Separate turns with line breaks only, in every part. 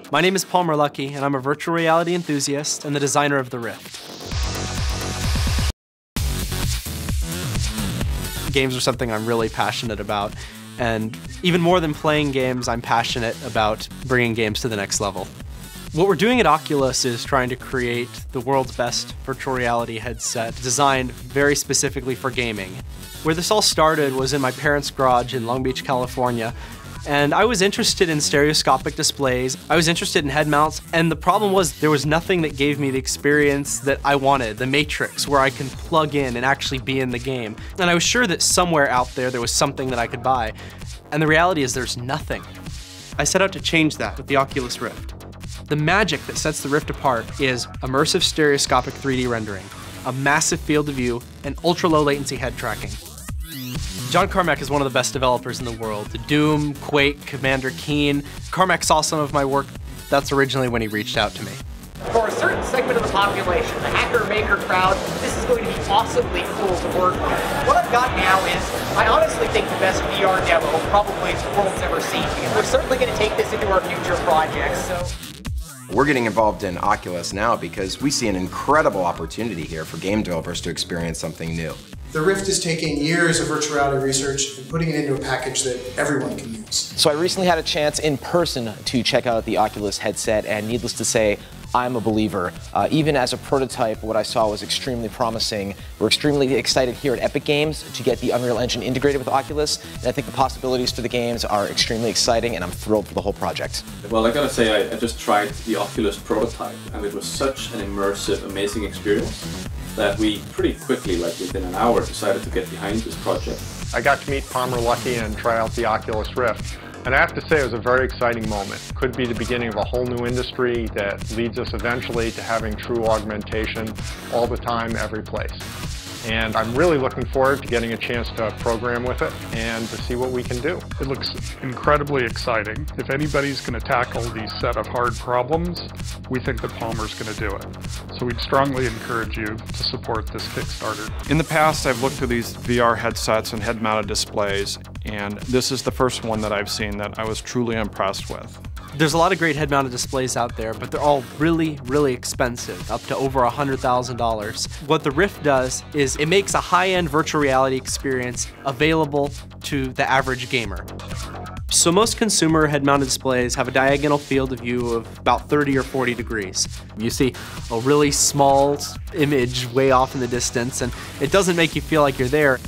My name is Paul Merlucky, and I'm a virtual reality enthusiast and the designer of the Rift. Games are something I'm really passionate about, and even more than playing games, I'm passionate about bringing games to the next level. What we're doing at Oculus is trying to create the world's best virtual reality headset designed very specifically for gaming. Where this all started was in my parents' garage in Long Beach, California, and I was interested in stereoscopic displays, I was interested in head mounts, and the problem was there was nothing that gave me the experience that I wanted, the Matrix, where I can plug in and actually be in the game. And I was sure that somewhere out there was something that I could buy, and the reality is there's nothing. I set out to change that with the Oculus Rift. The magic that sets the Rift apart is immersive stereoscopic 3D rendering, a massive field of view, and ultra-low latency head tracking. John Carmack is one of the best developers in the world. The Doom, Quake, Commander Keen. Carmack saw some of my work. That's originally when he reached out to me.
For a certain segment of the population, the hacker-maker crowd, this is going to be awesomely cool to work with. What I've got now is, I honestly think the best VR demo probably the world's ever seen. We're certainly going to take this into our future projects, so.
We're getting involved in Oculus now because we see an incredible opportunity here for game developers to experience something new.
The Rift is taking years of virtual reality research and putting it into a package that everyone can use.
So I recently had a chance in person to check out the Oculus headset, and needless to say, I'm a believer. Even as a prototype, what I saw was extremely promising. We're extremely excited here at Epic Games to get the Unreal Engine integrated with Oculus, and I think the possibilities for the games are extremely exciting, and I'm thrilled for the whole project.
Well, I gotta say, I just tried the Oculus prototype, and it was such an immersive, amazing experience that we pretty quickly, like within an hour, decided to get behind this project.
I got to meet Paul Merlucky and try out the Oculus Rift. And I have to say it was a very exciting moment. Could be the beginning of a whole new industry that leads us eventually to having true augmentation all the time, every place. And I'm really looking forward to getting a chance to program with it and to see what we can do.
It looks incredibly exciting. If anybody's going to tackle these set of hard problems, we think that Palmer's going to do it. So we'd strongly encourage you to support this Kickstarter.
In the past, I've looked through these VR headsets and head-mounted displays, and this is the first one that I've seen that I was truly impressed with.
There's a lot of great head-mounted displays out there, but they're all really, really expensive, up to over $100,000. What the Rift does is it makes a high-end virtual reality experience available to the average gamer. So most consumer head-mounted displays have a diagonal field of view of about 30 or 40 degrees. You see a really small image way off in the distance, and it doesn't make you feel like you're there.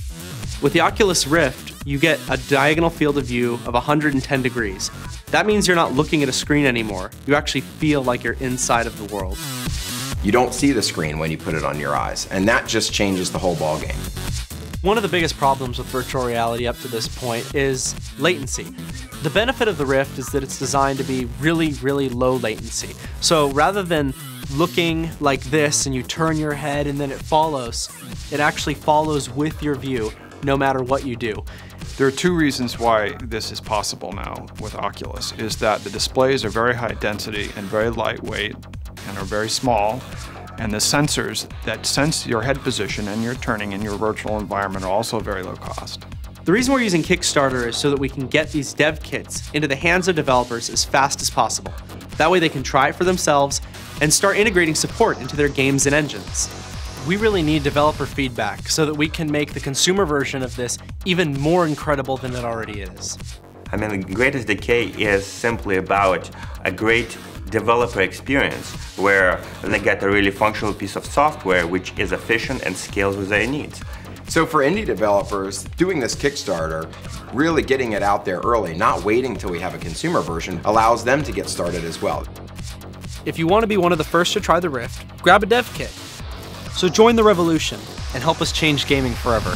With the Oculus Rift, you get a diagonal field of view of 110 degrees. That means you're not looking at a screen anymore. You actually feel like you're inside of the world.
You don't see the screen when you put it on your eyes, and that just changes the whole ballgame.
One of the biggest problems with virtual reality up to this point is latency. The benefit of the Rift is that it's designed to be really, really low latency. So rather than looking like this and you turn your head and then it follows, it actually follows with your view no matter what you do.
There are two reasons why this is possible now with Oculus, is that the displays are very high density and very lightweight and are very small, and the sensors that sense your head position and your turning in your virtual environment are also very low cost.
The reason we're using Kickstarter is so that we can get these dev kits into the hands of developers as fast as possible. That way they can try it for themselves and start integrating support into their games and engines. We really need developer feedback so that we can make the consumer version of this even more incredible than it already is.
I mean, the greatest decay is simply about a great developer experience where they get a really functional piece of software which is efficient and scales with their needs.
So for indie developers, doing this Kickstarter, really getting it out there early, not waiting till we have a consumer version, allows them to get started as well.
If you want to be one of the first to try the Rift, grab a dev kit. So join the revolution and help us change gaming forever.